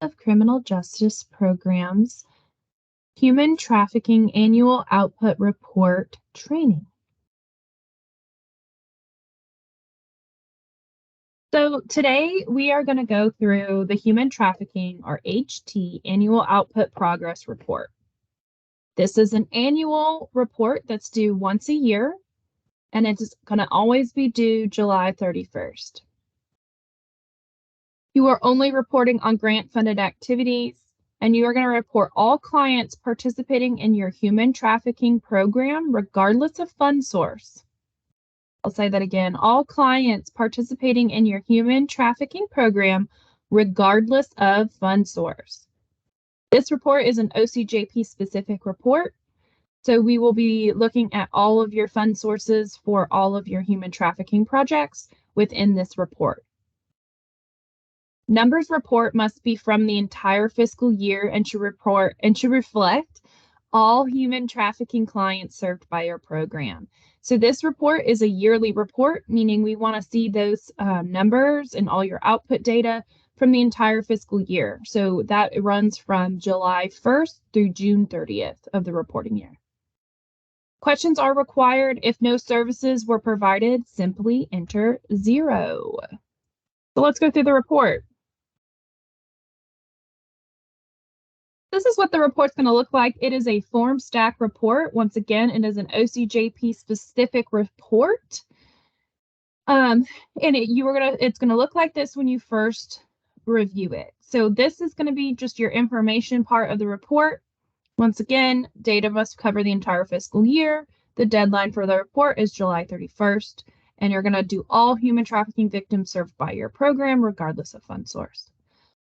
of Criminal Justice Programs Human Trafficking Annual Output Report training. So today we are going to go through the Human Trafficking, or HT, Annual Output Progress Report. This is an annual report that's due once a year, and it's going to always be due July 31st. You are only reporting on grant-funded activities, and you are going to report all clients participating in your human trafficking program, regardless of fund source. I'll say that again. All clients participating in your human trafficking program, regardless of fund source. This report is an OCJP-specific report, so we will be looking at all of your fund sources for all of your human trafficking projects within this report. Numbers report must be from the entire fiscal year and should reflect all human trafficking clients served by your program. So this report is a yearly report, meaning we want to see those numbers and all your output data from the entire fiscal year. So that runs from July 1st through June 30th of the reporting year. Questions are required. If no services were provided, simply enter 0. So let's go through the report. This is what the report's going to look like. It is a form stack report. Once again, it is an OCJP specific report. And it's going to look like this when you first review it. So this is going to be just your information part of the report. Once again, data must cover the entire fiscal year. The deadline for the report is July 31st, and you're going to do all human trafficking victims served by your program, regardless of fund source.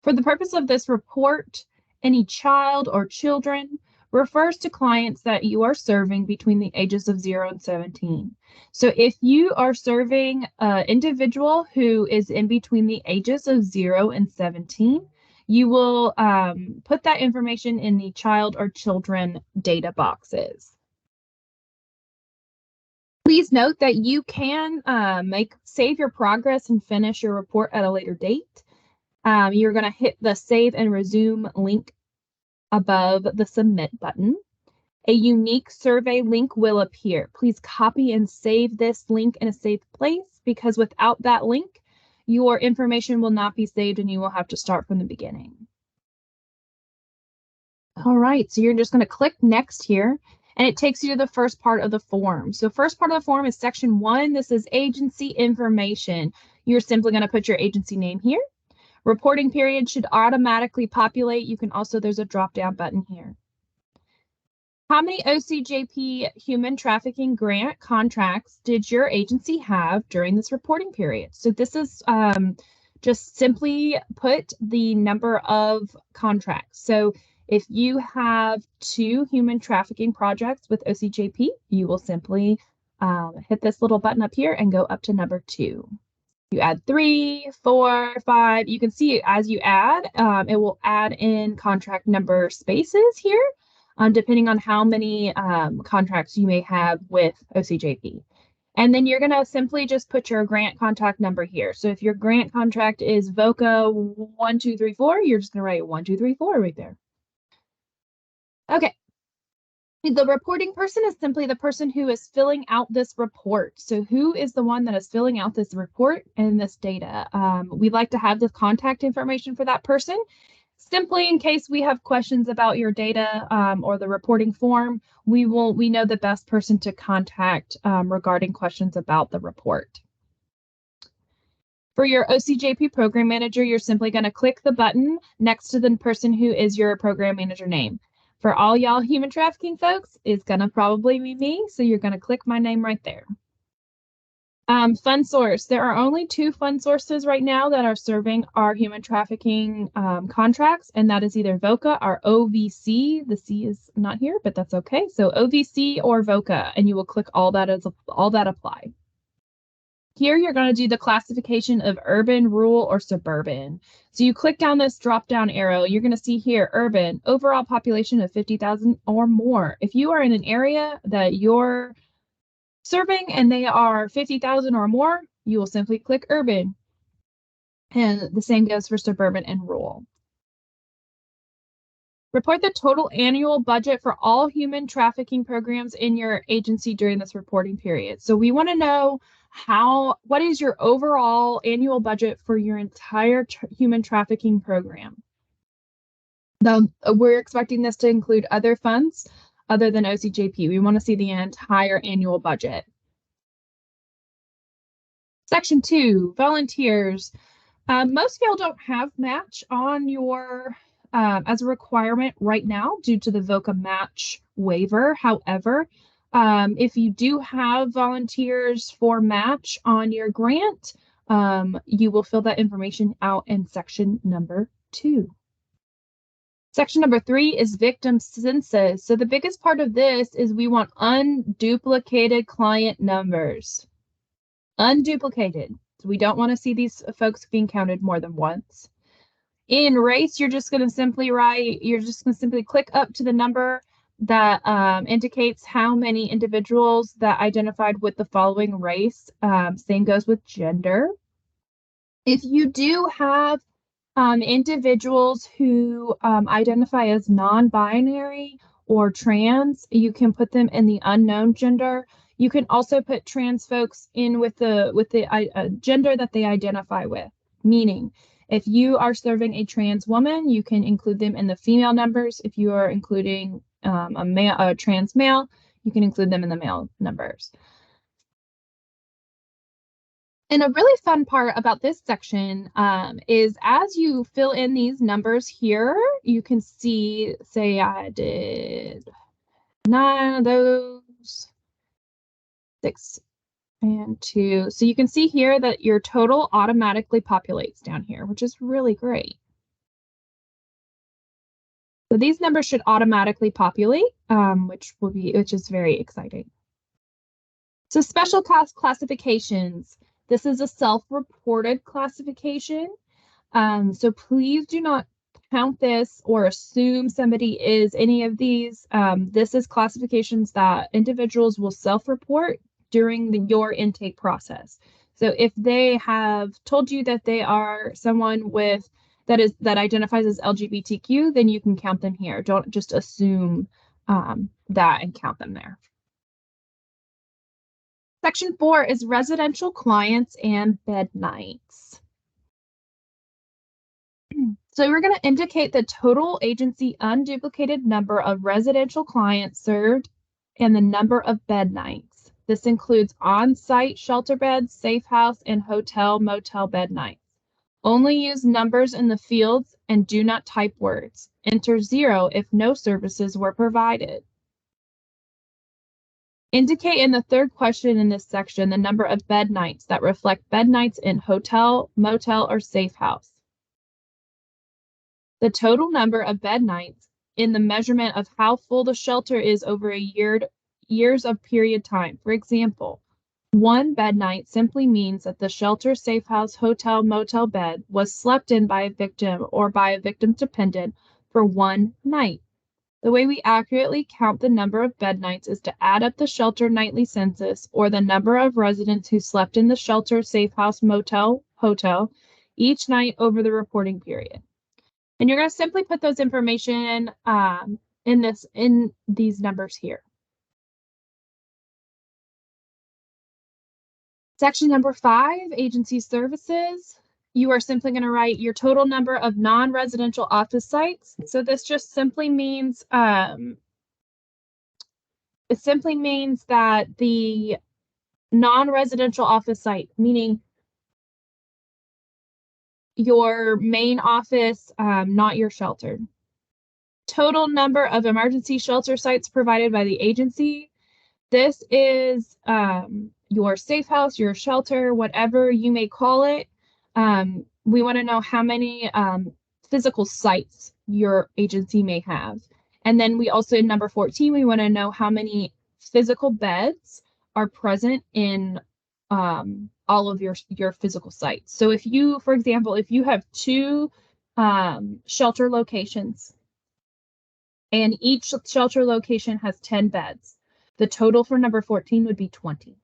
For the purpose of this report, any child or children refers to clients that you are serving between the ages of 0 and 17. So if you are serving an individual who is in between the ages of 0 and 17, you will put that information in the child or children data boxes. Please note that you can save your progress and finish your report at a later date. You're going to hit the save and resume link above the submit button. A unique survey link will appear. Please copy and save this link in a safe place, because without that link, your information will not be saved and you will have to start from the beginning. All right, so you're just going to click next here, and it takes you to the first part of the form. So first part of the form is section 1. This is agency information. You're simply going to put your agency name here. Reporting period should automatically populate. You can also, there's a drop-down button here. How many OCJP human trafficking grant contracts did your agency have during this reporting period? So this is just simply put the number of contracts. So if you have 2 human trafficking projects with OCJP, you will simply hit this little button up here and go up to number 2. You add 3, 4, 5. You can see as you add, it will add in contract number spaces here, depending on how many contracts you may have with OCJP. And then you're going to simply just put your grant contact number here. So if your grant contract is VOCA 1234, you're just going to write 1234 right there. Okay. The reporting person is simply the person who is filling out this report. So who is the one that is filling out this report and this data? We'd like to have the contact information for that person, simply in case we have questions about your data or the reporting form. We know the best person to contact regarding questions about the report. For your OCJP program manager, you're simply going to click the button next to the person who is your program manager name. For all y'all human trafficking folks, it's going to probably be me, so you're going to click my name right there. Fund source. There are only 2 fund sources right now that are serving our human trafficking contracts, and that is either VOCA or OVC. The C is not here, but that's okay. So OVC or VOCA, and you will click all that apply. Here, you're going to do the classification of urban, rural, or suburban. So you click down this drop-down arrow, you're going to see here, urban, overall population of 50,000 or more. If you are in an area that you're serving and they are 50,000 or more, you will simply click urban. And the same goes for suburban and rural. Report the total annual budget for all human trafficking programs in your agency during this reporting period. So we want to know what is your overall annual budget for your entire human trafficking program? We're expecting this to include other funds other than OCJP. We want to see the entire annual budget. Section 2, volunteers. Most of y'all don't have match on your as a requirement right now due to the VOCA match waiver. However, if you do have volunteers for match on your grant, you will fill that information out in section number 2. Section number 3 is victim census. So the biggest part of this is we want unduplicated client numbers. Unduplicated. So we don't want to see these folks being counted more than once. In race, you're just going to simply click up to the number that indicates how many individuals that identified with the following race. Same goes with gender. If you do have individuals who identify as non-binary or trans, you can put them in the unknown gender. You can also put trans folks in with the gender that they identify with, meaning if you are serving a trans woman, you can include them in the female numbers. If you are including a trans male, you can include them in the male numbers. And a really fun part about this section is as you fill in these numbers here, you can see, say I did 9 of those, 6 and 2. So you can see here that your total automatically populates down here, which is really great. So these numbers should automatically populate, which is very exciting. So special class classifications. This is a self-reported classification. So please do not count this or assume somebody is any of these. This is classifications that individuals will self-report during your intake process. So if they have told you that they are someone that identifies as LGBTQ, then you can count them here. Don't just assume that and count them there. Section 4 is residential clients and bed nights. So we're going to indicate the total agency unduplicated number of residential clients served and the number of bed nights. This includes on-site shelter beds, safe house, and hotel motel bed nights. Only use numbers in the fields and do not type words. Enter 0 if no services were provided. Indicate in the third question in this section the number of bed nights that reflect bed nights in hotel, motel, or safe house. The total number of bed nights in the measurement of how full the shelter is over a years of period time. For example, 1 bed night simply means that the shelter, safe house, hotel, motel bed was slept in by a victim or by a victim's dependent for 1 night. The way we accurately count the number of bed nights is to add up the shelter nightly census or the number of residents who slept in the shelter, safe house, motel, hotel each night over the reporting period. And you're going to simply put those information in these numbers here. Section number 5, agency services. You are simply going to write your total number of non-residential office sites. So this just simply means that the non-residential office site, meaning your main office, not your shelter. Total number of emergency shelter sites provided by the agency. This is your safe house, your shelter, whatever you may call it. We want to know how many physical sites your agency may have. And then we also, in number 14, we want to know how many physical beds are present in all of your physical sites. So if you, for example, if you have 2 shelter locations and each shelter location has 10 beds, the total for number 14 would be 20.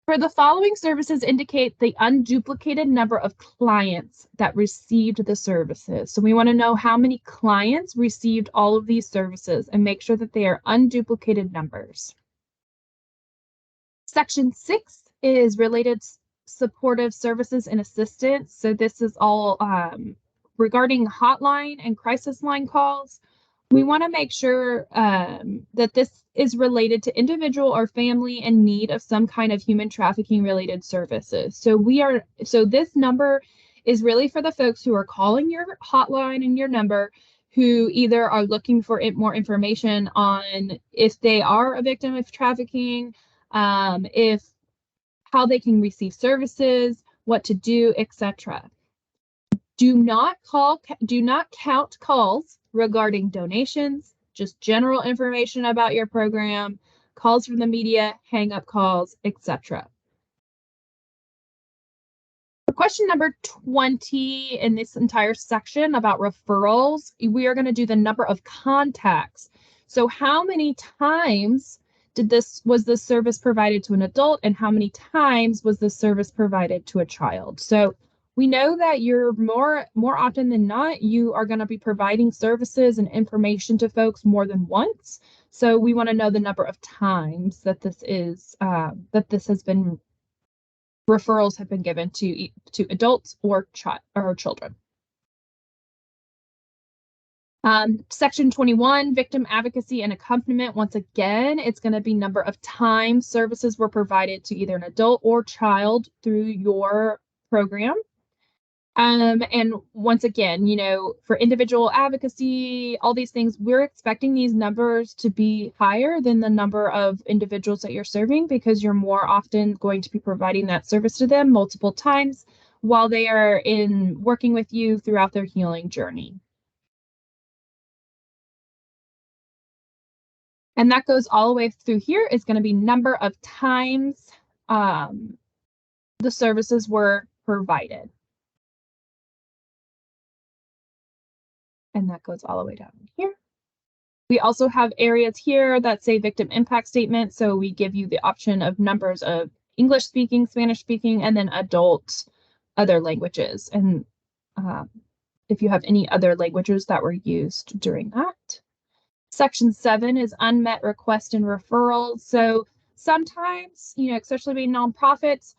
For the following services, indicate the unduplicated number of clients that received the services. So we want to know how many clients received all of these services and make sure that they are unduplicated numbers. Section 6 is related supportive services and assistance. So this is all regarding hotline and crisis line calls. We want to make sure that this is related to individual or family in need of some kind of human trafficking related services. So this number is really for the folks who are calling your hotline and your number, who either are looking for more information on if they are a victim of trafficking, if how they can receive services, what to do, etc. Do not count calls regarding donations, just general information about your program, calls from the media, hang-up calls, etc. For question number 20 in this entire section about referrals, we are going to do the number of contacts. So how many times was this service provided to an adult, and how many times was this service provided to a child? So we know that you're more often than not, you are going to be providing services and information to folks more than once. So we want to know the number of times that this has been referrals have been given to adults or children. Section 21, victim advocacy and accompaniment. Once again, it's going to be number of times services were provided to either an adult or child through your program. And once again, for individual advocacy, all these things, we're expecting these numbers to be higher than the number of individuals that you're serving, because you're more often going to be providing that service to them multiple times while they are working with you throughout their healing journey. And that goes all the way through here is going to be number of times the services were provided. And that goes all the way down here. We also have areas here that say victim impact statement. So we give you the option of numbers of English speaking, Spanish speaking, and then adult other languages. And if you have any other languages that were used during that. Section 7 is unmet requests and referrals. So sometimes, especially being nonprofits,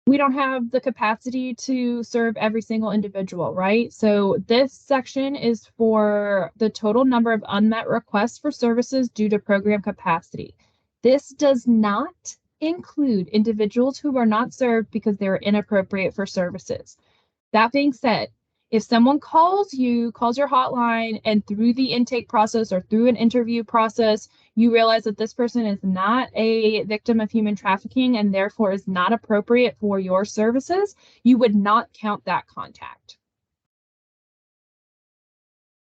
we don't have the capacity to serve every single individual, right? So this section is for the total number of unmet requests for services due to program capacity. This does not include individuals who are not served because they're inappropriate for services. That being said, if someone calls your hotline, and through the intake process or through an interview process, you realize that this person is not a victim of human trafficking and therefore is not appropriate for your services, you would not count that contact.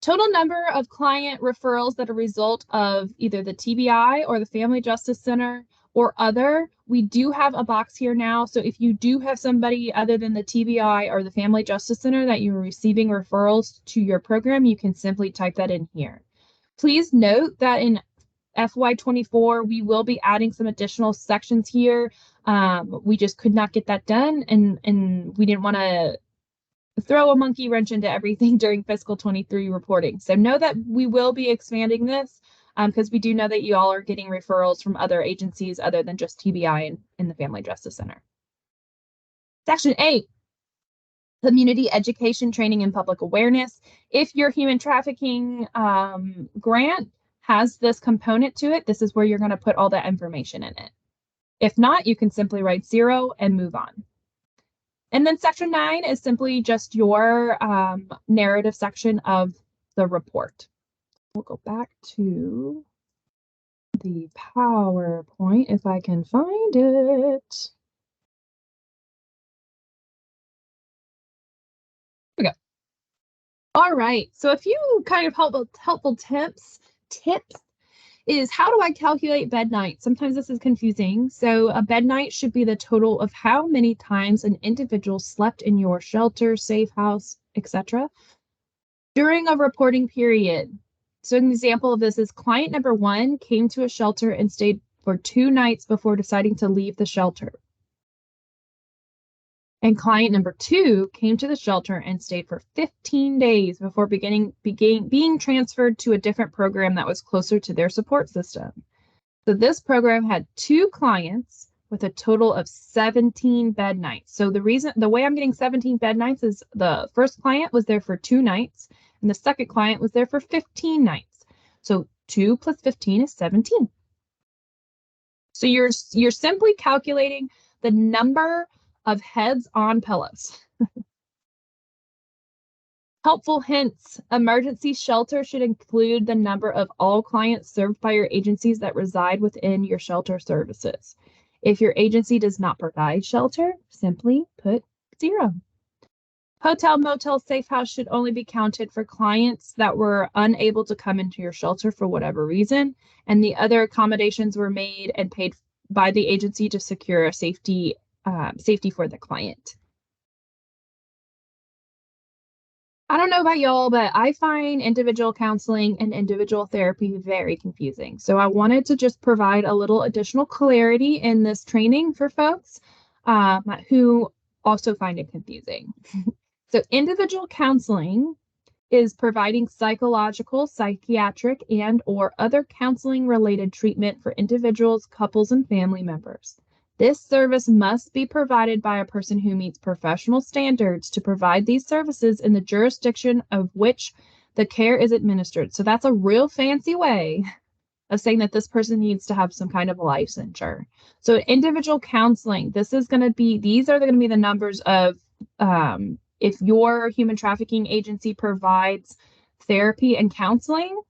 Total number of client referrals that are a result of either the TBI or the Family Justice Center or other. We do have a box here now. So if you do have somebody other than the TBI or the Family Justice Center that you're receiving referrals to your program, you can simply type that in here. Please note that in FY24, we will be adding some additional sections here. We just could not get that done, and we didn't want to throw a monkey wrench into everything during fiscal 23 reporting. So know that we will be expanding this because we do know that you all are getting referrals from other agencies other than just TBI and the Family Justice Center. Section 8, community education, training, and public awareness. If your human trafficking grant has this component to it, this is where you're going to put all that information in it. If not, you can simply write 0 and move on. And then section 9 is simply just your narrative section of the report. We'll go back to the PowerPoint if I can find it. Here we go. All right, so a few kind of helpful tips is, how do I calculate bed night? Sometimes this is confusing. So a bed night should be the total of how many times an individual slept in your shelter, safe house, etc. during a reporting period. So an example of this is client number 1 came to a shelter and stayed for 2 nights before deciding to leave the shelter. And client number 2 came to the shelter and stayed for 15 days before being transferred to a different program that was closer to their support system. So this program had 2 clients with a total of 17 bed nights. So the way I'm getting 17 bed nights is the first client was there for 2 nights and the second client was there for 15 nights. So 2 plus 15 is 17. So you're simply calculating the number of heads on pillows. Helpful hints. Emergency shelter should include the number of all clients served by your agencies that reside within your shelter services. If your agency does not provide shelter, simply put 0. Hotel, motel, safe house should only be counted for clients that were unable to come into your shelter for whatever reason, and the other accommodations were made and paid by the agency to secure safety for the client. I don't know about y'all, but I find individual counseling and individual therapy very confusing. So I wanted to just provide a little additional clarity in this training for folks who also find it confusing. So individual counseling is providing psychological, psychiatric, and/or other counseling-related treatment for individuals, couples, and family members. This service must be provided by a person who meets professional standards to provide these services in the jurisdiction of which the care is administered. So that's a real fancy way of saying that this person needs to have some kind of licensure. So individual counseling, these are going to be the numbers of if your human trafficking agency provides therapy and counseling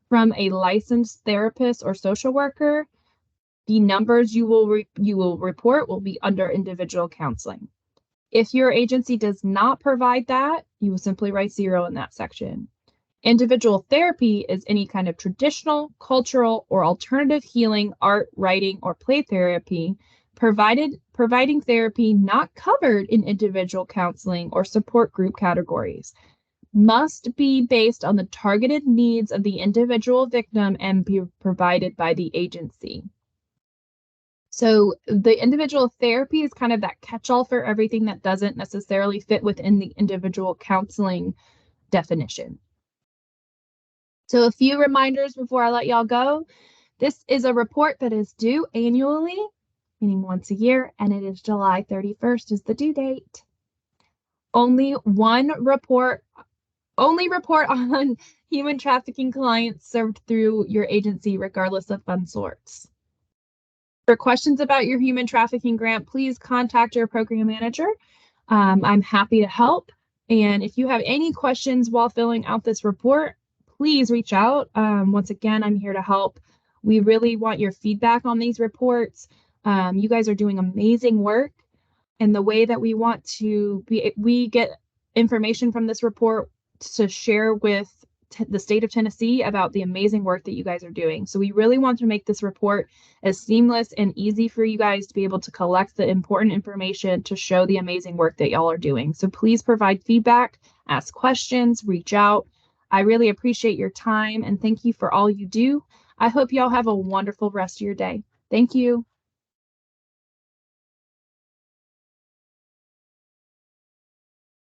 from a licensed therapist or social worker, the numbers you will report will be under individual counseling. If your agency does not provide that, you will simply write 0 in that section. Individual therapy is any kind of traditional, cultural, or alternative healing, art, writing, or play therapy, providing therapy not covered in individual counseling or support group categories. Must be based on the targeted needs of the individual victim and be provided by the agency. So the individual therapy is kind of that catch-all for everything that doesn't necessarily fit within the individual counseling definition. So a few reminders before I let y'all go. This is a report that is due annually, meaning once a year, and it is July 31st is the due date. Only report on human trafficking clients served through your agency, regardless of fund source. For questions about your human trafficking grant, please contact your program manager. I'm happy to help. And if you have any questions while filling out this report, please reach out. Once again, I'm here to help. We really want your feedback on these reports. You guys are doing amazing work. And the way that we want to we get information from this report to share with the state of Tennessee about the amazing work that you guys are doing. So we really want to make this report as seamless and easy for you guys to be able to collect the important information to show the amazing work that y'all are doing. So please provide feedback, ask questions, reach out. I really appreciate your time and thank you for all you do. I hope y'all have a wonderful rest of your day. Thank you.